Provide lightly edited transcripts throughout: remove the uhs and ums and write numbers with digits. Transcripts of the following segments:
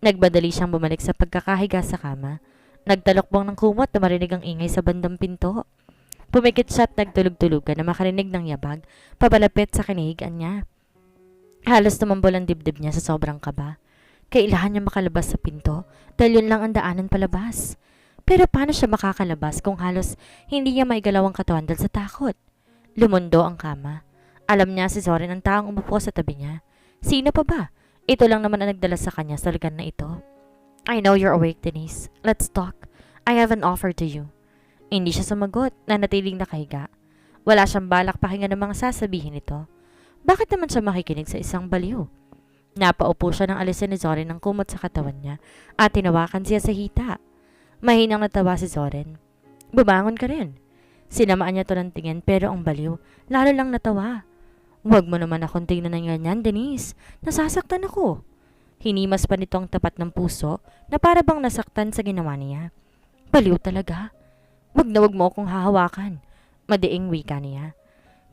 Nagbadali siyang bumalik sa pagkakahiga sa kama. Nagtalokbong ng kumot na marinig ang ingay sa bandang pinto. Pumikit siya at nagtulog-tulugan na makarinig ng yabag papalapit sa kinahigaan niya. Halos tumambol ang dibdib niya sa sobrang kaba. Kailangan niya makalabas sa pinto dahil yun lang ang daanan palabas. Pero paano siya makakalabas kung halos hindi niya maigalaw ang katawan dahil sa takot? Lumundo ang kama. Alam niya si Zoren ang taong umupo sa tabi niya. Sino pa ba? Ito lang naman ang nagdala sa kanya sa lugar na ito. I know you're awake, Denise. Let's talk. I have an offer to you. Hindi siya sumagot, nanatiling nakahiga. Wala siyang balak pakinggan ng mga sasabihin nito. Bakit naman siya makikinig sa isang baliw? Napaupo siya nang alisin ni Zoren ang kumot sa katawan niya at tinawakan siya sa hita. Mahinang natawa si Zoren. Bumangon ka rin. Sinamaan niya to ng tingin pero ang baliw, lalo lang natawa. Huwag mo naman akong tingnan ng ganyan, Denise. Nasasaktan ako. Hinimas pa nito ang tapat ng puso na para bang nasaktan sa ginawa niya. Baliw talaga. Wag na wag mo akong hahawakan. Madiing wika niya.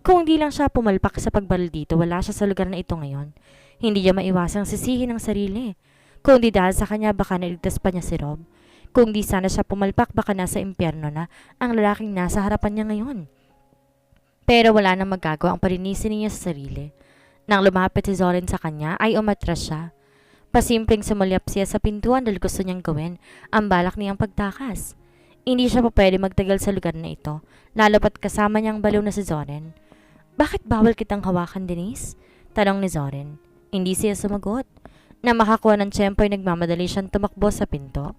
Kung di lang siya pumalpak sa pagbaril dito, wala siya sa lugar na ito ngayon. Hindi niya maiwasang sisihin ang sarili. Kung di dahil sa kanya, baka naligtas pa niya si Rob. Kung di sana siya pumalpak, baka nasa impyerno na ang lalaking nasa harapan niya ngayon. Pero wala nang magagawa ang palinisin niya sa sarili. Nang lumapit si Zoren sa kanya, ay umatras siya. Pasimpleng sumulyap siya sa pintuan dahil gusto niyang gawin ang balak niyang pagtakas. Hindi siya pa pwede magtagal sa lugar na ito, lalo pat kasama niyang baliw na si Zoren. Bakit bawal kitang hawakan, Denise? Tanong ni Zoren. Hindi siya sumagot. Na makakuha ng tiyempo ay nagmamadali siyang tumakbo sa pinto.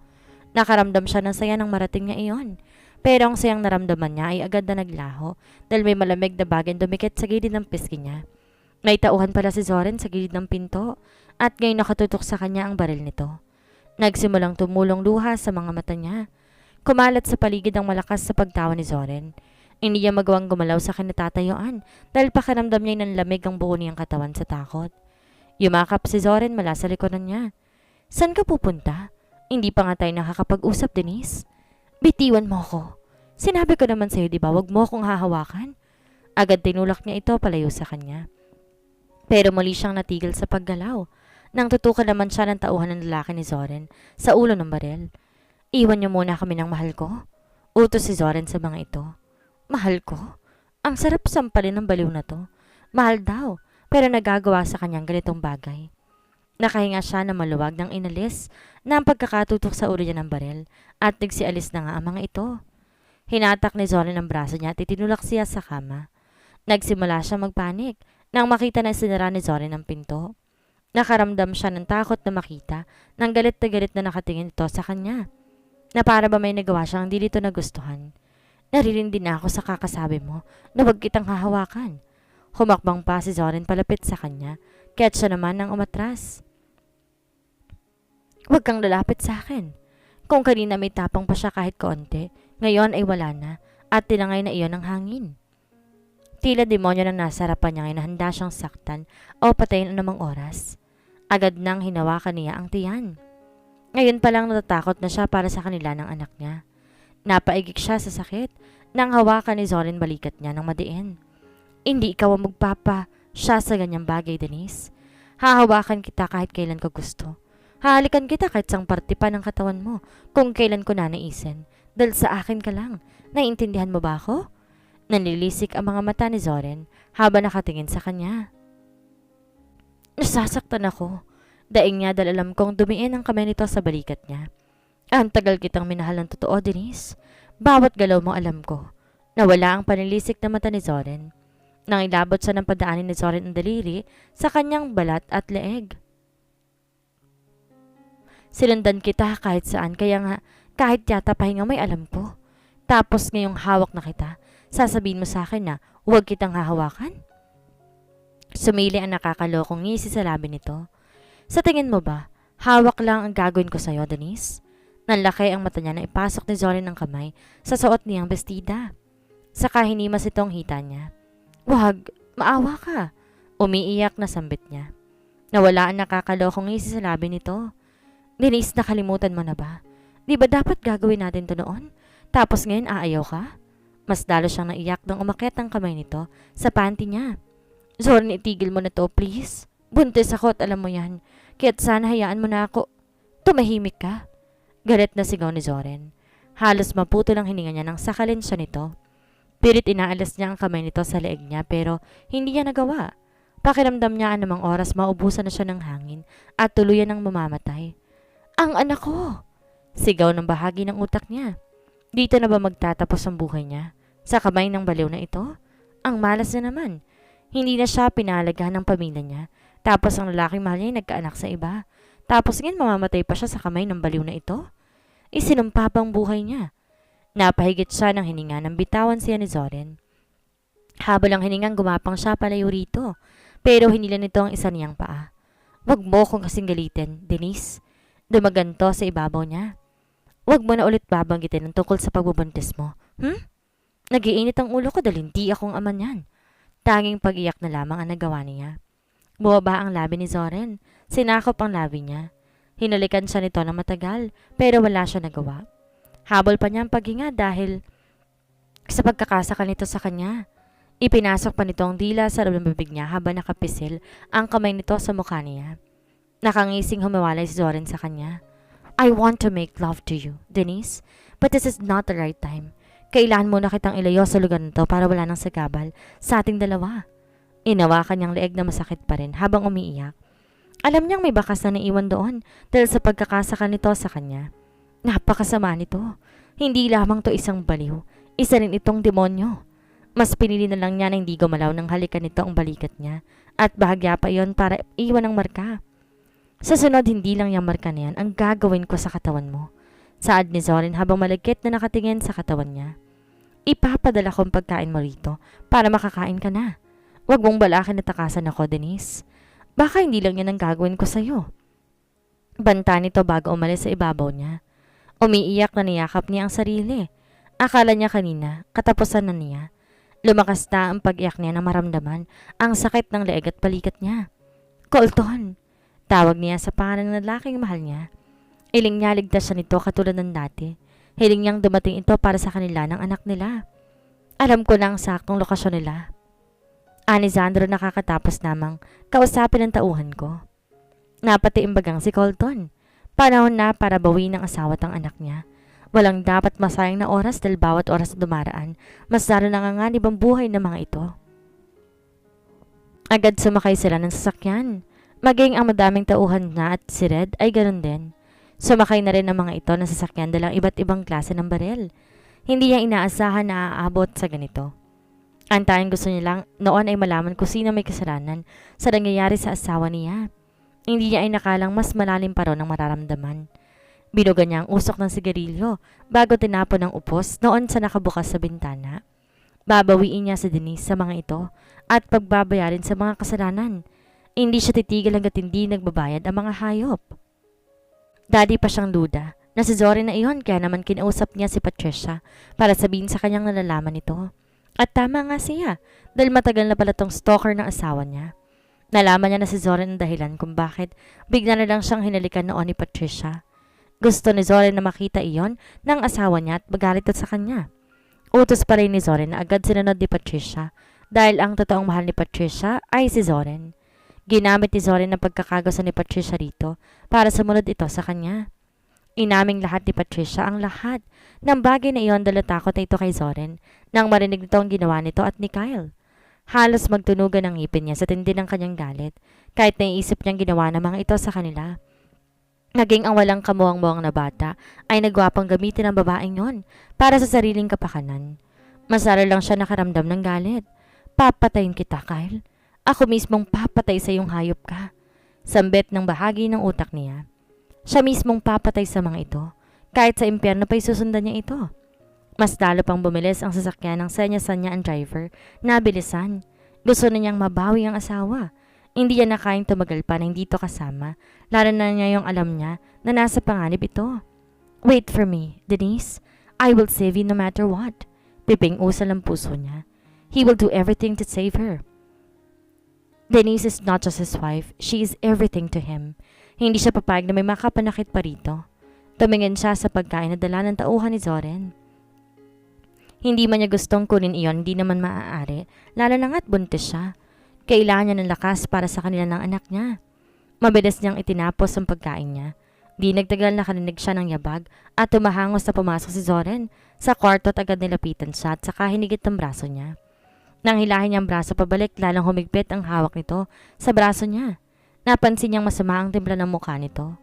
Nakaramdam siya ng saya nang marating niya iyon. Pero ang sayang naramdaman niya ay agad na naglaho dahil may malamig na bagay dumikit sa gilid ng pisngi niya. May tauhan pala si Zoren sa gilid ng pinto at ngayon nakatutok sa kanya ang baril nito. Nagsimulang tumulong luha sa mga mata niya. Kumalat sa paligid ang malakas sa pagtawa ni Zoren. Hindi niya magawang gumalaw sa kinatatayuan dahil pakiramdam niya ng lamig ang buo niyang katawan sa takot. Yumakap si Zoren mula sa likoran niya. San ka pupunta? Hindi pa nga tayo nakakapag-usap, Denise. Bitiwan mo ko. Sinabi ko naman sa'yo, di ba, wag mo akong hahawakan? Agad tinulak niya ito palayo sa kanya. Pero muli siyang natigil sa paggalaw. Nang tutukan naman siya ng tauhan ng lalaki ni Zoren sa ulo ng baril. Iwan niyo muna kami ng mahal ko. Utos si Zoren sa mga ito. Mahal ko? Ang sarap sampalin ng baliw na to. Mahal daw, pero nagagawa sa kanyang ganitong bagay. Nakahinga siya na maluwag nang inalis na ang pagkakatutok sa ulo niya ng baril at nagsialis na nga ang mga ito. Hinatak ni Zoren ang braso niya at itinulak siya sa kama. Nagsimula siya magpanik nang makita na sinara ni Zoren ang pinto. Nakaramdam siya ng takot na makita nang galit na nakatingin ito sa kanya. Na para ba may nagawa siyang hindi dito nagustuhan. Naririndi na ako sa kakasabi mo na huwag kitang hahawakan. Humakbang pa si Zoren palapit sa kanya, kaya't siya naman ang umatras. Huwag kang lalapit sa akin. Kung kanina may tapang pa siya kahit kaunti, ngayon ay wala na at tinangay na iyon ng hangin. Tila demonyo na nasa harapan niya ay nahanda siyang saktan o patayin anumang oras. Agad nang hinawakan niya ang tiyan. Ngayon pa lang natatakot na siya para sa kanila ng anak niya. Napaigik siya sa sakit nang hawakan ni Zoren balikat niya ng madiin. Hindi ikaw ang magpapa siya sa ganyang bagay, Denise. Hahawakan kita kahit kailan ko gusto. Hahalikan kita kahit sang parte pa ng katawan mo kung kailan ko nanaisin. Dahil sa akin ka lang. Naiintindihan mo ba ako? Nanilisik ang mga mata ni Zoren habang nakatingin sa kanya. Nasasaktan ako. Daing niya dahil alam kong dumiin ang kamay nito sa balikat niya. Ang tagal kitang minahal ng totoo, Denise. Bawat galaw mo alam ko. Nawala ang panilisik na mata ni Zoren. Nang ilabot siya ng padaanin ni Zoren ang daliri sa kanyang balat at leeg. Sinundan kita kahit saan, kaya nga kahit yata pahinga may alam ko. Tapos ngayong hawak na kita, sasabihin mo sa akin na huwag kitang hahawakan? Sumili ang nakakalokong ngisi sa labi nito. Sa tingin mo ba, hawak lang ang gagawin ko sa'yo, Denise? Nanlaki ang mata niya na ipasok ni Zoren ng kamay sa suot niyang bestida. Saka hinimas itong hita niya. Wag, maawa ka. Umiiyak na sambit niya. Nawala ang nakakalokong ngisi sa labi nito. Denise, nakalimutan mo na ba? Di ba dapat gagawin natin to noon? Tapos ngayon aayaw ka? Mas lalo siyang naiyak nang umakyat ang kamay nito sa panty niya. Zoren, itigil mo na to, please. Buntis ako at alam mo yan. Kaya't sana hayaan mo na ako. Tumahimik ka. Galit na sigaw ni Zoren. Halos maputol ang hininga niya nang sakalin siya nito. Pilit inaalas niya ang kamay nito sa leeg niya pero hindi niya nagawa. Pakiramdam niya anumang oras maubusan na siya ng hangin at tuluyan ng mamamatay. Ang anak ko! Sigaw ng bahagi ng utak niya. Dito na ba magtatapos ang buhay niya? Sa kamay ng baliw na ito? Ang malas na naman. Hindi na siya pinalagahan ng pamilya niya. Tapos ang lalaking mahal niya ay nagkaanak sa iba. Tapos ngayon mamamatay pa siya sa kamay ng baliw na ito? Isinumpa pang buhay niya. Napahigit siya ng hininga nang bitawan siya ni Zoren. Habang ang hiningang gumapang siya palayo rito. Pero hinila nito ang isa niyang paa. Wag mo kong kasing galitin, Denise. Dumaganto sa ibabaw niya. Wag mo na ulit babanggitin ang tungkol sa pagbubuntis mo. Nagiinit ang ulo ko dahil hindi akong ama niyan. Tanging pag-iyak na lamang ang nagawa niya. Bumaba ang labi ni Zoren. Sinakop ang labi niya. Hinalikan siya nito ng matagal pero wala siya nagawa. Habol pa niya ang paghinga dahil sa pagkakasakal nito sa kanya. Ipinasok pa nito ang dila sa loob ng bibig niya habang nakapisil ang kamay nito sa mukha niya. Nakangising humiwalay si Zoren sa kanya. I want to make love to you, Denise, but this is not the right time. Kailangan mo na kitang ilayo sa lugar nito para wala nang sagabal sa ating dalawa. Inawakan niyang leeg na masakit pa rin habang umiiyak. Alam niyang may bakas na naiwan doon dahil sa pagkakasakal nito sa kanya. Napakasama nito. Hindi lamang to isang baliw, isa rin itong demonyo. Mas pinili na lang niya na hindi gumalaw nang halikan nito ang balikat niya at bahagya pa iyon para iwan ang marka. Sa sunod, hindi lang yung marka na yan ang gagawin ko sa katawan mo. Saad ni Zoren habang malagkit na nakatingin sa katawan niya. Ipapadala kong pagkain mo rito para makakain ka na. Huwag mong balakin na takasan ako, Denise. Baka hindi lang yan ang gagawin ko sa'yo. Banta nito bago umalis sa ibabaw niya. Umiiyak na niyakap niya ang sarili. Akala niya kanina, katapusan na niya. Lumakas na ang pag-iyak niya na maramdaman ang sakit ng leeg at balikat niya. Colton! Tawag niya sa pangalan ng lalaking mahal niya. Iling niya ligtas siya nito katulad ng dati. Hiling niyang dumating ito para sa kanila ng anak nila. Alam ko na ang saktong lokasyon nila. Ani Sandro nakakatapos namang kausapin ang tauhan ko. Napatiimbagang si Colton. Panahon na para bawiin ng asawa at ang anak niya. Walang dapat masayang na oras dahil bawat oras na dumaraan, mas lalo nanganganib ang buhay ng mga ito. Agad sumakay sila ng sasakyan. Maging ang madaming tauhan na at si Red ay ganun din. Sumakay na rin ang mga ito ng sasakyan dalang iba't ibang klase ng baril. Hindi niya inaasahan na aabot sa ganito. Ang tanging gusto niya lang noon ay malaman kung sino may kasalanan sa nangyayari sa asawa niya. Hindi niya ay nakalang mas malalim pa ron ang mararamdaman. Binuga niya ang usok ng sigarilyo bago tinapon ng upos noon sa nakabukas sa bintana. Babawiin niya si Denise sa mga ito at pagbabayarin sa mga kasalanan. Hindi siya titigil hanggat hindi nagbabayad ang mga hayop. Dadi pa siyang duda na si Zoren na iyon kaya naman kinausap niya si Patricia para sabihin sa kanyang nalalaman ito. At tama nga siya dahil matagal na pala tong stalker ng asawa niya. Nalaman niya na si Zoren ang dahilan kung bakit bigla na lang siyang hinalikan noon ni Patricia. Gusto ni Zoren na makita iyon ng asawa niya at magalit sa kanya. Utos pa rin ni Zoren na agad sinunod ni Patricia dahil ang totoong mahal ni Patricia ay si Zoren. Ginamit ni Zoren ang pagkakagusto ni Patricia rito para sumunod ito sa kanya. Inaming lahat ni Patricia ang lahat ng bagay na iyon dahil takot na ito kay Zoren nang marinig nito ang ginawa nito at ni Kyle. Halos magtunugan ang ngipin niya sa tindi ng kanyang galit kahit naiisip niyang ginawa ng mga ito sa kanila. Naging ang walang kamuwang-muwang na bata ay nagwapang gamitin ng babaeng yon para sa sariling kapakanan. Masara lang siya nakaramdam ng galit. Papatayin kita, Kyle. Ako mismong papatay sa iyong hayop ka. Sambit ng bahagi ng utak niya. Siya mismong papatay sa mga ito. Kahit sa impyerno pa'y susundan niya ito. Mas lalo pang bumilis ang sasakyan ng sanya-sanya ang driver na bilisan. Gusto na niyang mabawi ang asawa. Hindi niya nakain tumagal pa na hindi ito kasama. Lalo na niya yung alam niya na nasa panganib ito. Wait for me, Denise. I will save you no matter what. Piping usal ang puso niya. He will do everything to save her. Denise is not just his wife, she is everything to him. Hindi siya papayag na may makapanakit pa rito. Tumingin siya sa pagkain na dala ng tauhan ni Zoren. Hindi man niya gustong kunin iyon, hindi naman maaari, lalo na nga't buntis siya. Kailangan niya ng lakas para sa kanila ng anak niya. Mabilis niyang itinapos ang pagkain niya. Di nagtagal nakarinig siya ng yabag at tumahangos na pumasok si Zoren. Sa kwarto at agad nilapitan siya at saka hinigit ang braso niya. Nang hilahin niyang braso pabalik, lalang humigpit ang hawak nito sa braso niya. Napansin niyang masama ang timpla ng mukha nito.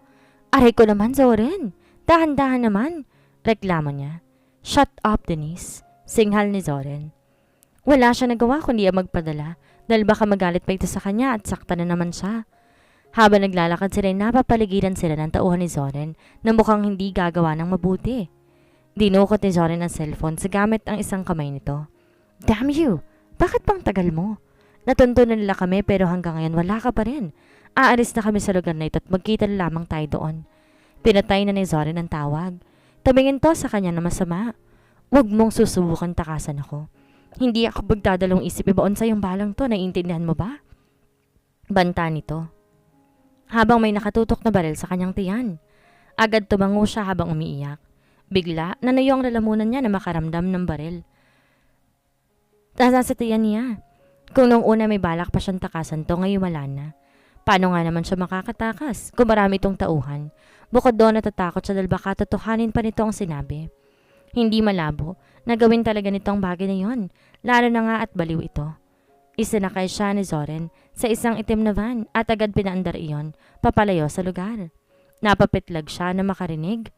Aray ko naman, Zoren! Dahan-dahan naman! Reklamo niya. Shut up, Denise. Singhal ni Zoren. Wala siya nagawa kundi ang magpadala dahil baka magalit pa ito sa kanya at sakta na naman siya. Habang naglalakad sila, napapaligiran sila ng tauhan ni Zoren na mukhang hindi gagawa ng mabuti. Dinukot ni Zoren ang cellphone sa gamit ang isang kamay nito. Damn you! Bakit pang tagal mo? Natuntunan nila kami pero hanggang ngayon wala ka pa rin. Aalis na kami sa lugar na ito at magkita na lamang tayo doon. Pinatay na ni Zoren ang tawag. Tumingin to sa kanya na masama. Huwag mong susubukan takasan ako. Hindi ako magdadalong isip ibaon sa yung balang to, naiintindihan mo ba? Banta nito. Habang may nakatutok na baril sa kanyang tiyan. Agad tumango siya habang umiiyak. Bigla, nanayo ang lalamunan niya na makaramdam ng baril. Nasa sa tiyan niya. Kung nung una may balak pa siyang takasan to, ngayon wala na. Paano nga naman siya makakatakas kung marami itong tauhan? Bukod doon natatakot siya dahil baka totohanin pa nito ang sinabi. Hindi malabo na gawin talaga nito ang bagay na yon, lalo na nga at baliw ito. Isinakay siya ni Zoren sa isang itim na van at agad pinaandar iyon papalayo sa lugar. Napapitlag siya na makarinig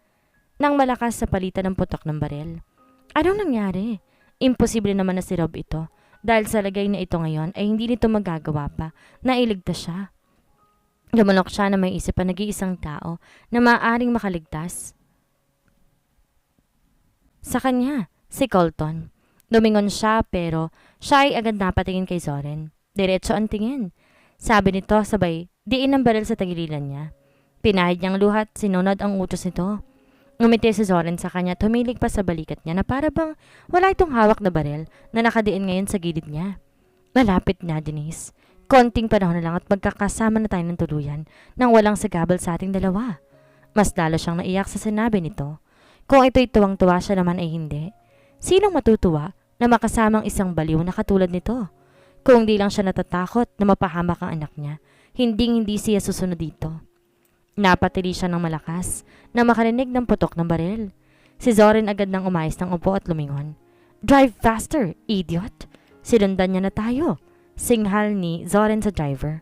nang malakas sa palitan ng putok ng baril. Anong nangyari? Imposible naman na si Rob ito dahil sa lagay na ito ngayon ay hindi nito magagawa pa na iligtas siya. Lumunok siya na may isip ang nag-iisang tao na maaaring makaligtas sa kanya, si Colton. Lumingon siya pero siya ay agad napatingin kay Zoren. Diretso ang tingin. Sabi nito sabay diin ang baril sa tagiliran niya. Pinahid niyang luhat, sinunod ang utos nito. Ngumiti si Zoren sa kanya at humilig pa sa balikat niya na para bang wala itong hawak na baril na nakadiin ngayon sa gilid niya. Malapit na, Denise. Konting panahon na lang at magkakasama na tayo ng tuluyan nang walang sagabal sa ating dalawa. Mas lalo siyang naiyak sa sinabi nito. Kung ito'y tuwang-tuwa siya naman ay hindi. Sinong matutuwa na makasamang isang baliw na katulad nito? Kung di lang siya natatakot na mapahamak ang anak niya, hindi siya susunod dito. Napatili siya ng malakas na makarinig ng putok ng baril. Si Zoren agad nang umayos ng upo at lumingon. Drive faster, idiot! Sinundan niya na tayo. Singhal ni Zoren sa driver.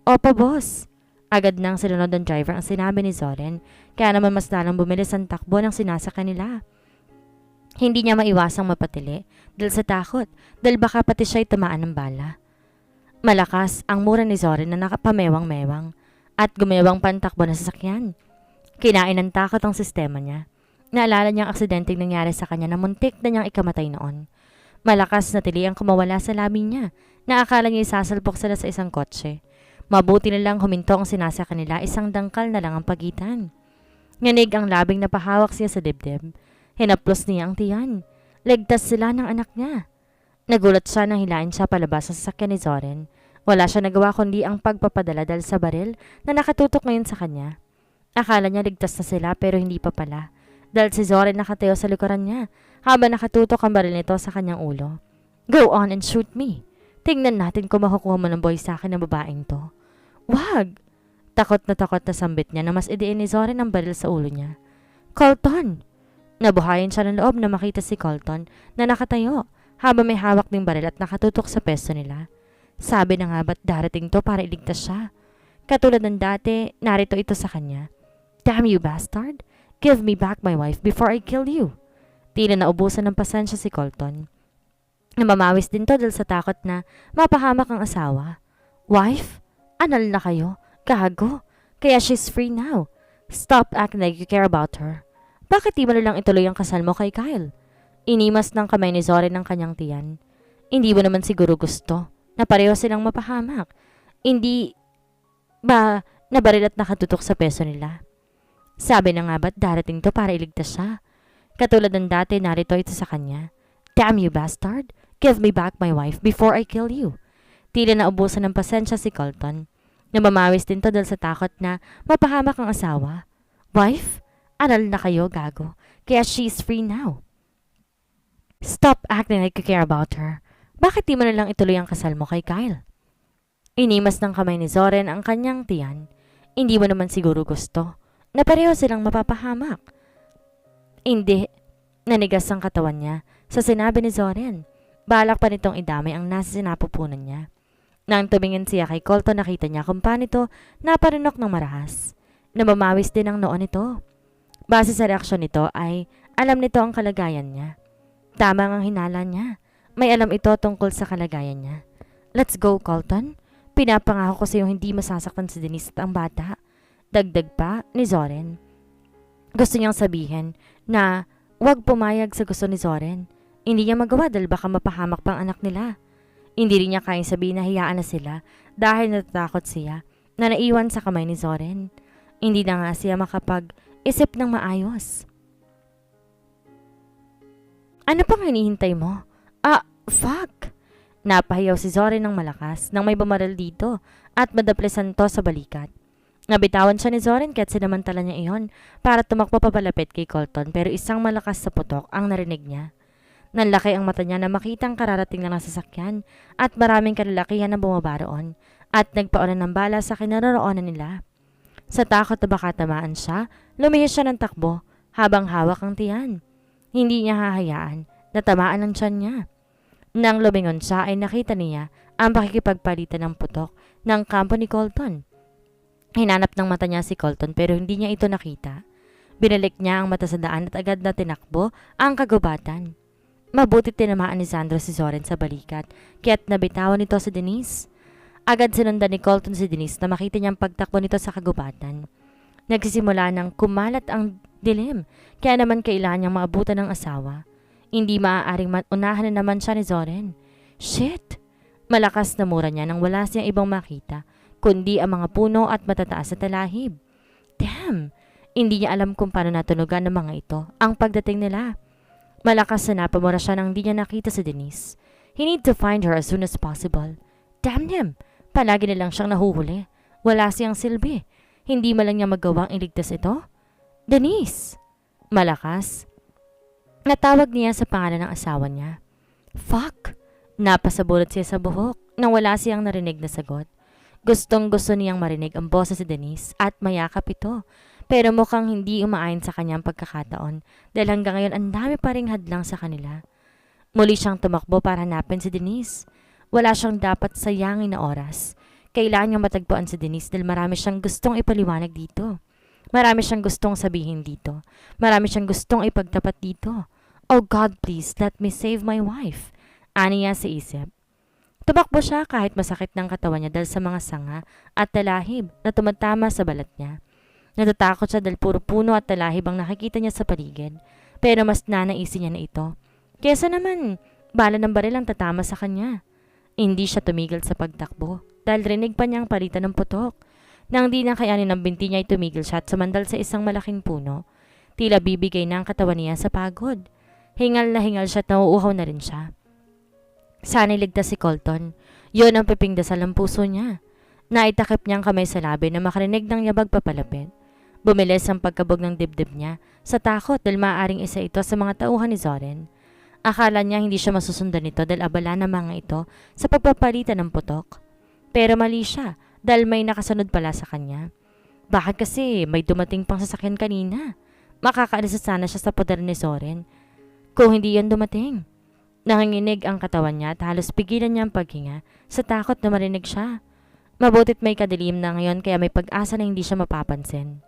Opo, boss. Agad nang sinunod ng driver ang sinabi ni Zoren, kaya naman mas lalong bumilis ang takbo ng sinasakyan nila. Hindi niya maiwasang mapatili dahil sa takot, dahil baka pati siya'y tamaan ng bala. Malakas ang mura ni Zoren na nakapamewang-mewang at gumewang pantakbo ng sasakyan. Kinain ng takot ang sistema niya. Naalala niya ang aksidenteng nangyari sa kanya na muntik na niyang ikamatay noon. Malakas na tili ang kumawala sa labi niya na akala niya isasalpok sila sa isang kotse. Mabuti na lang huminto ang sinasakyan nila, isang dangkal na lang ang pagitan. Nganig ang labing napahawak siya sa dibdib. Hinaplos niya ang tiyan. Ligtas sila ng anak niya. Nagulat siya nang hilain siya palabas sa sasakyan ni Zoren. Wala siya nagawa kundi ang pagpapadala dahil sa baril na nakatutok ngayon sa kanya. Akala niya ligtas na sila pero hindi pa pala. Dahil si Zoren nakatayo sa likuran niya habang nakatutok ang baril nito sa kanyang ulo. Go on and shoot me. Tingnan natin kung makukuha mo ng boy sa akin ng babaeng to. Wag! Takot na sambit niya na mas idiin ni Zoren ang baril sa ulo niya. Colton! Nabuhayin siya ng loob na makita si Colton na nakatayo habang may hawak ng baril at nakatutok sa pesto nila. Sabi na nga ba't darating to para iligtas siya? Katulad ng dati, narito ito sa kanya. Damn you bastard! Give me back my wife before I kill you! Tila naubusan ng pasensya si Colton. Namamawis din to dahil sa takot na mapahamak ang asawa. Wife? Anal na kayo? Gago? Kaya she's free now. Stop acting like you care about her. Bakit di mo na lang ituloy ang kasal mo kay Kyle? Inimas ng kamay ni Zoren ng kanyang tiyan. Hindi mo naman siguro gusto na pareho silang mapahamak. Hindi ba nabaril at nakatutok sa peso nila? Sabi na nga ba't darating to para iligtas siya? Katulad ng dati, narito ito sa kanya. Damn you bastard! Give me back my wife before I kill you. Tila naubusan ng pasensya si Colton. Namamawis din to dahil sa takot na mapahamak ang asawa. Wife? Anal na kayo, gago. Kaya she's free now. Stop acting like you care about her. Bakit di mo na lang ituloy ang kasal mo kay Kyle? Inimas ng kamay ni Zoren ang kanyang tiyan. Hindi mo naman siguro gusto na pareho silang mapapahamak. Hindi, nanigas ang katawan niya sa sinabi ni Zoren. Balak pa nitong idamay ang nasa sinapupunan niya. Nang tumingin siya kay Colton, nakita niya kung paano ito naparinok ng marahas. Namamawis din ang noon nito. Base sa reaksyon nito ay alam nito ang kalagayan niya. Tama ang hinala niya. May alam ito tungkol sa kalagayan niya. Let's go, Colton. Pinapangako ko sa iyo hindi masasaktan si Denise at ang bata. Dagdag pa ni Zoren. Gusto niyang sabihin na huwag pumayag sa gusto ni Zoren. Hindi niya magawa dahil baka mapahamak pang anak nila. Hindi rin niya kayang sabihin na hiyaan na sila dahil natatakot siya na naiwan sa kamay ni Zoren. Hindi na nga siya makapag-isip ng maayos. Ano pang hinihintay mo? Fuck! Napahiyaw si Zoren ng malakas nang may bumaril dito at madaplesan to sa balikat. Nabitawan siya ni Zoren kaya't sinamantala niya iyon para tumakbo papalapit kay Colton pero isang malakas sa putok ang narinig niya. Nanlaki ang mata niya na makitang kararating lang ng sasakyan at maraming kalalakihan na bumaba roon at nagpaulan ng bala sa kinaroroonan nila. Sa takot na baka tamaan siya, lumihis siya ng takbo habang hawak ang tiyan. Hindi niya hahayaan na tamaan ang tiyan niya. Nang lumingon siya ay nakita niya ang pakikipagpalitan ng putok ng kampo ni Colton. Hinanap ng mata niya si Colton pero hindi niya ito nakita. Binalik niya ang mata sa daan at agad na tinakbo ang kagubatan. Mabuti tinamaan ni Sandro si Zoren sa balikat kaya't nabitawan nito si Denise. Agad sinundan ni Colton si Denise na makita niyang pagtakbo nito sa kagubatan. Nagsisimula ng kumalat ang dilim kaya naman kailangan niyang maabutan ng asawa. Hindi maaaring unahan na naman siya ni Zoren. Shit! Malakas na mura niya nang wala siyang ibang makita kundi ang mga puno at matataas na talahib. Damn! Hindi niya alam kung paano natunugan ng mga ito ang pagdating nila. Malakas na napamura siya nang di niya nakita si Denise. He need to find her as soon as possible. Damn him! Palagi na lang siyang nahuhuli. Wala siyang silbi. Hindi man lang niya magawang iligtas ito. Denise! Malakas. Natawag niya sa pangalan ng asawa niya. Fuck! Napasabulot siya sa buhok nang wala siyang narinig na sagot. Gustong gusto niyang marinig ang boses si Denise at mayakap ito. Pero mukhang hindi umaayon sa kanyang pagkakataon dahil hanggang ngayon ang dami pa ring hadlang sa kanila. Muli siyang tumakbo para hanapin si Denise. Wala siyang dapat sayangin na oras. Kailangan niyang matagpuan si Denise dahil marami siyang gustong ipaliwanag dito. Marami siyang gustong sabihin dito. Marami siyang gustong ipagtapat dito. Oh God, please let me save my wife. Ani niya sa isip. Tumakbo siya kahit masakit ng katawan niya dahil sa mga sanga at talahib na tumatama sa balat niya. Natatakot siya dahil puro puno at talahib ang nakikita niya sa paligid. Pero mas nanaisin niya na ito. Kesa naman, bala ng baril ang tatama sa kanya. Hindi siya tumigil sa pagtakbo dahil rinig pa niyang palitan ng putok. Nang di na kayanin ng binti niya ay tumigil siya at sumandal sa isang malaking puno. Tila bibigay na ang katawan niya sa pagod. Hingal na hingal siya at nauuhaw na rin siya. Sana iligtas si Colton. Yun ang pipingdasal ng puso niya. Naitakip niyang kamay sa labi na makarinig ng yabag papalapit. Bumilis ang pagkabog ng dibdib niya sa takot dahil maaaring isa ito sa mga tauhan ni Zoren. Akala niya hindi siya masusundan nito dahil abala na mga ito sa pagpapalitan ng putok. Pero mali siya dahil may nakasunod pala sa kanya. Bakit kasi may dumating pang sasakyan kanina? Makakaalis sana siya sa poder ni Zoren. Kung hindi yan dumating. Nanginginig ang katawan niya at halos pigilan niya ang paghinga sa takot na marinig siya. Mabutit may kadilim na ngayon kaya may pag-asa na hindi siya mapapansin.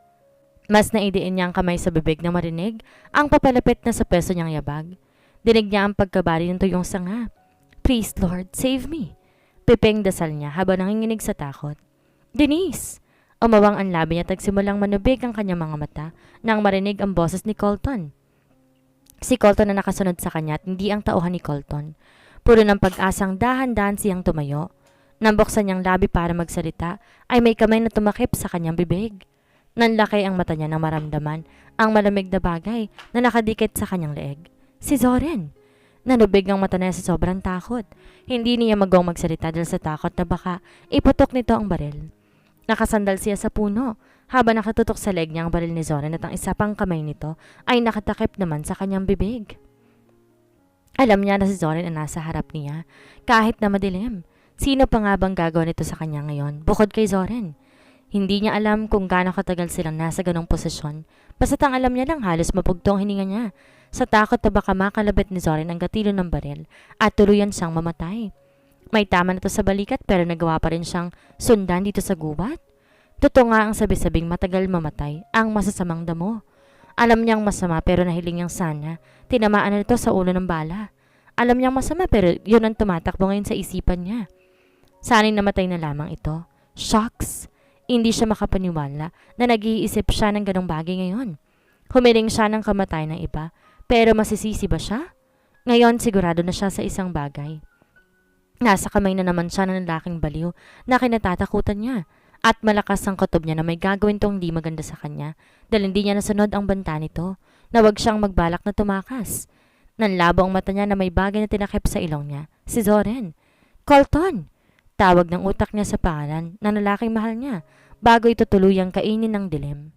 Mas naidiin niya ang kamay sa bibig na marinig ang papalapit na sa peso niyang yabag. Dinig niya ang pagkabari ng tuyong sanga. Please Lord, save me. Pipeng dasal niya habang nanginginig sa takot. Denise! Umawang ang labi niya at simulang manubig ang kanyang mga mata nang marinig ang boses ni Colton. Si Colton na nakasunod sa kanya at hindi ang tauhan ni Colton. Puro ng pag-asang dahan-dahan siyang tumayo. Nang buksan niyang labi para magsalita ay may kamay na tumakip sa kanyang bibig. Nanlaki ang mata niya nang maramdaman ang malamig na bagay na nakadikit sa kanyang leeg. Si Zoren! Nanubig ang mata niya sa sobrang takot. Hindi niya magawang magsalita dahil sa takot na baka iputok nito ang baril. Nakasandal siya sa puno habang nakatutok sa leeg niya ang baril ni Zoren at ang isa pang kamay nito ay nakatakip naman sa kanyang bibig. Alam niya na si Zoren ang nasa harap niya kahit na madilim. Sino pa nga bang gagawa nito sa kanya ngayon bukod kay Zoren? Hindi niya alam kung gaano katagal silang nasa ganong posisyon. Basta't ang alam niya lang halos mapugtong hininga niya. Sa takot na baka makalabit ni Zorin ang gatilo ng baril at tuluyan siyang mamatay. May tama na to sa balikat pero nagawa pa rin siyang sundan dito sa gubat. Totoo nga ang sabi-sabing matagal mamatay ang masasamang damo. Alam niyang masama pero nahiling niyang sana tinamaan na ito sa ulo ng bala. Alam niyang masama pero yun ang tumatakbo ngayon sa isipan niya. Sana'y namatay na lamang ito. Shocks! Hindi siya makapaniwala na nag-iisip siya ng ganong bagay ngayon. Humiling siya ng kamatay ng iba, pero masisisi ba siya? Ngayon sigurado na siya sa isang bagay. Nasa kamay na naman siya ng lalaking baliw na kinatatakutan niya at malakas ang kutob niya na may gagawin tong di maganda sa kanya dahil hindi niya nasunod ang banta nito na wag siyang magbalak na tumakas. Nanlabo ang mata niya na may bagay na tinakip sa ilong niya. Si Zoren. Colton! Tawag ng utak niya sa pangalan ng lalaking mahal niya bago ito tuluyang kainin ng dilim.